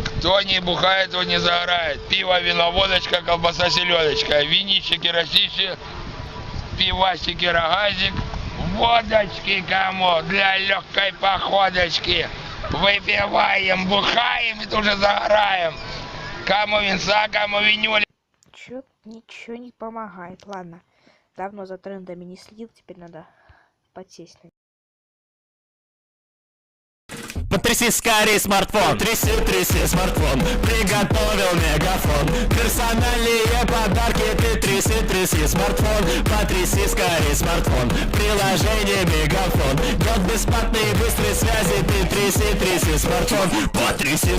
Кто не бухает, то не загорает. Пиво, вино, водочка, колбаса, селедочка. Винищики, росищи, пивасики, рогазик. Водочки кому для легкой походочки. Выпиваем, бухаем и тут же загораем. Кому винца, кому винюли. Чё, ничего не помогает. Ладно, давно за трендами не следил, теперь надо подсесть на. Потряси скорее смартфон, тряси, тряси смартфон, приготовил мегафон. Персональные подарки, ты тряси, тряси смартфон, потряси скорее смартфон, приложение мегафон. Год бесплатной и быстрой связи, ты тряси, тряси смартфон, потряси.